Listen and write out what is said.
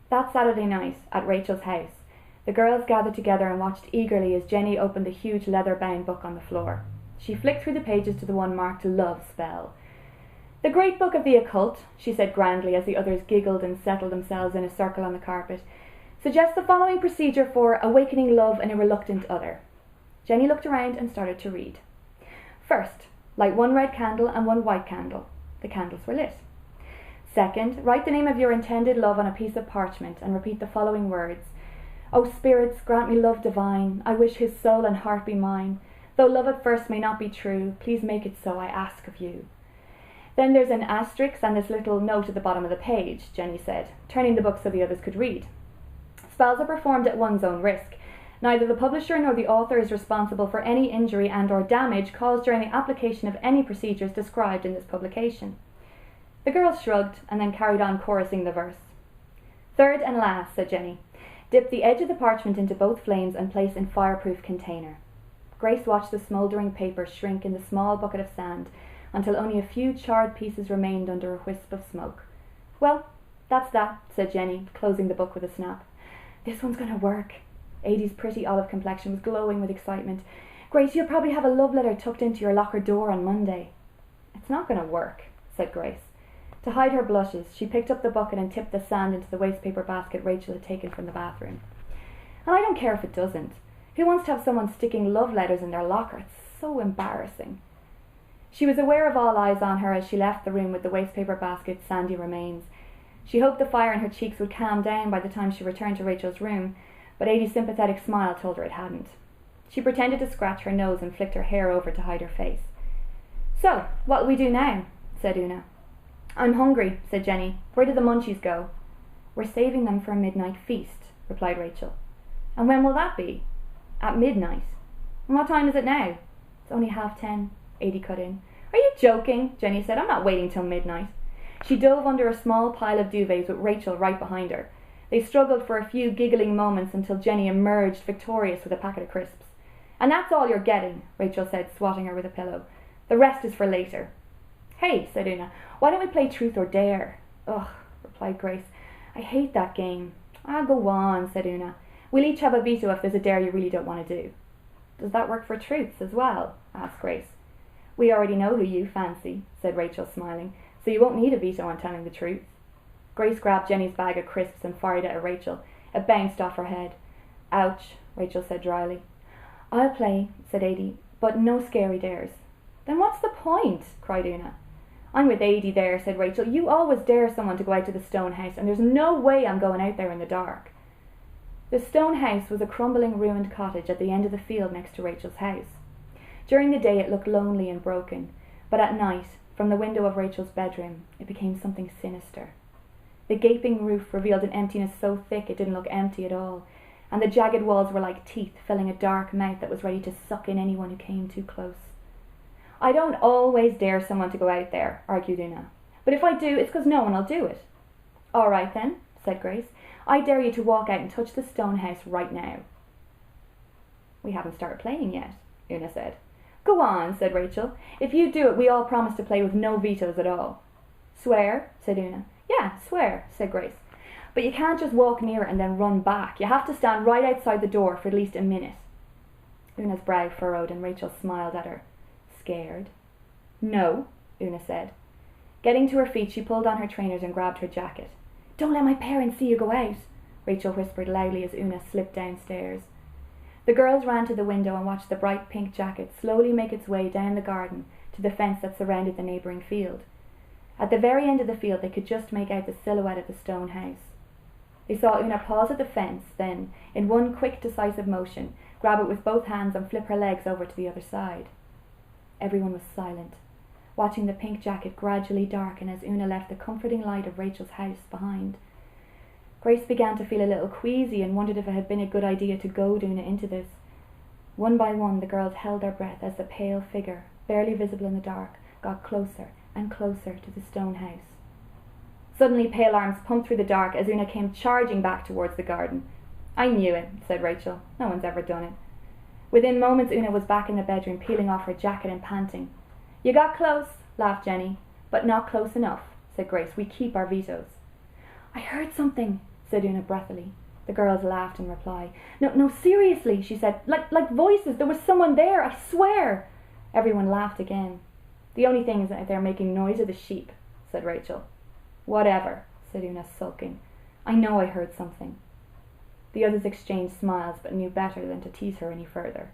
That Saturday night, at Rachel's house, the girls gathered together and watched eagerly as Jenny opened the huge leather-bound book on the floor. She flicked through the pages to the one marked Love Spell. "The great book of the occult," she said grandly as the others giggled and settled themselves in a circle on the carpet, "suggests the following procedure for awakening love in a reluctant other." Jenny looked around and started to read. "First, light one red candle and one white candle." The candles were lit. "Second, write the name of your intended love on a piece of parchment and repeat the following words. O spirits, grant me love divine. I wish his soul and heart be mine. Though love at first may not be true, please make it so, I ask of you." "Then there's an asterisk and this little note at the bottom of the page," Jenny said, turning the book so the others could read. "Spells are performed at one's own risk. Neither the publisher nor the author is responsible for any injury and/or damage caused during the application of any procedures described in this publication." The girls shrugged and then carried on chorusing the verse. "Third and last," said Jenny, "dip the edge of the parchment into both flames and place in fireproof container." Grace watched the smouldering paper shrink in the small bucket of sand until only a few charred pieces remained under a wisp of smoke. "Well, that's that," said Jenny, closing the book with a snap. "This one's going to work." Adie's pretty olive complexion was glowing with excitement. "Grace, you'll probably have a love letter tucked into your locker door on Monday." "It's not going to work," said Grace. To hide her blushes, she picked up the bucket and tipped the sand into the wastepaper basket Rachel had taken from the bathroom. "And I don't care if it doesn't. Who wants to have someone sticking love letters in their locker? It's so embarrassing." She was aware of all eyes on her as she left the room with the wastepaper basket's sandy remains. She hoped the fire in her cheeks would calm down by the time she returned to Rachel's room, but Adie's sympathetic smile told her it hadn't. She pretended to scratch her nose and flicked her hair over to hide her face. "So, what'll we do now?" said Una. "I'm hungry," said Jenny. "Where did the munchies go?" "We're saving them for a midnight feast," replied Rachel. "And when will that be?" "At midnight." "And what time is it now?" "It's only 10:30, Adie cut in. "Are you joking?" Jenny said. "I'm not waiting till midnight." She dove under a small pile of duvets with Rachel right behind her. They struggled for a few giggling moments until Jenny emerged victorious with a packet of crisps. "And that's all you're getting," Rachel said, swatting her with a pillow. "The rest is for later." "Hey," said Una, "why don't we play Truth or Dare?" "Ugh," replied Grace. "I hate that game." "Ah, go on," said Una. "We'll each have a veto if there's a dare you really don't want to do." "Does that work for truths as well?" asked Grace. "We already know who you fancy," said Rachel, smiling, "so you won't need a veto on telling the truth." Grace grabbed Jenny's bag of crisps and fired it at Rachel. It bounced off her head. "Ouch," Rachel said dryly. "I'll play," said Adie, "but no scary dares." "Then what's the point?" cried Una. "I'm with Adie there," said Rachel. "You always dare someone to go out to the stone house, and there's no way I'm going out there in the dark." The stone house was a crumbling, ruined cottage at the end of the field next to Rachel's house. During the day it looked lonely and broken, but at night, from the window of Rachel's bedroom, it became something sinister. The gaping roof revealed an emptiness so thick it didn't look empty at all, and the jagged walls were like teeth filling a dark mouth that was ready to suck in anyone who came too close. "I don't always dare someone to go out there," argued Una. "But if I do, it's because no one will do it." "All right then," said Grace. "I dare you to walk out and touch the stone house right now." "We haven't started playing yet," Una said. "Go on," said Rachel. "If you do it, we all promise to play with no vetoes at all." "Swear?" said Una. "Yeah, swear," said Grace. "But you can't just walk near it and then run back. You have to stand right outside the door for at least a minute." Una's brow furrowed and Rachel smiled at her. "Scared?" "No," Una said. Getting to her feet, she pulled on her trainers and grabbed her jacket. "Don't let my parents see you go out," Rachel whispered loudly as Una slipped downstairs. The girls ran to the window and watched the bright pink jacket slowly make its way down the garden to the fence that surrounded the neighbouring field. At the very end of the field they could just make out the silhouette of the stone house. They saw Una pause at the fence, then, in one quick, decisive motion, grab it with both hands and flip her legs over to the other side. Everyone was silent, watching the pink jacket gradually darken as Una left the comforting light of Rachel's house behind. Grace began to feel a little queasy and wondered if it had been a good idea to goad Una into this. One by one the girls held their breath as the pale figure, barely visible in the dark, got closer and closer to the stone house. Suddenly pale arms pumped through the dark as Una came charging back towards the garden. "I knew it," said Rachel. "No one's ever done it." Within moments Una was back in the bedroom, peeling off her jacket and panting. "You got close," laughed Jenny. "But not close enough," said Grace. "We keep our vetoes." "I heard something," said Una breathily. The girls laughed in reply. No, seriously, she said. Like voices. There was someone there, I swear. Everyone laughed again. The only thing is that they're making noise of the sheep, said Rachel. Whatever, said Una, sulking. I know I heard something. The others exchanged smiles, but knew better than to tease her any further.